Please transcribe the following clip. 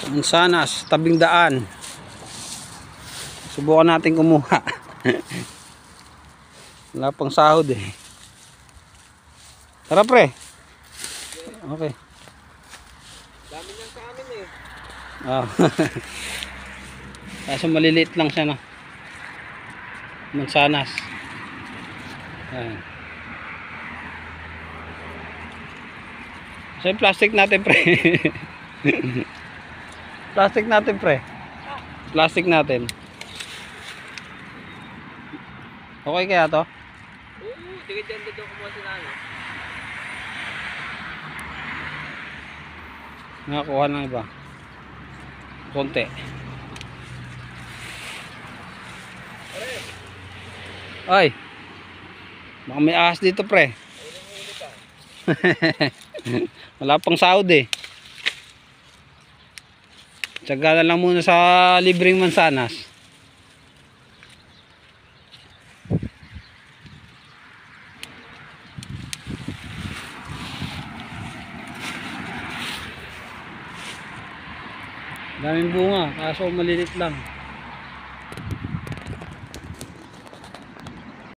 Mansanas, tabing daan. Subukan natin kumuha. Wala pang sahod eh. Tara pre. Okay. Dami niyan sa amin eh. Ah. Kaso maliliit lang siya na. Mansanas. Ayan. So yung plastic natin pre. Plastic natin pre. Plastic natin. Okay kaya to? Oo, sige dyan dito kumuha si Nano. Nakakuha ng iba. Konti. Ay. Baka may ahas dito pre. Wala pang sahod eh. Tsaga na lang muna sa libreng mansanas. Daming bunga, kaso malilit lang.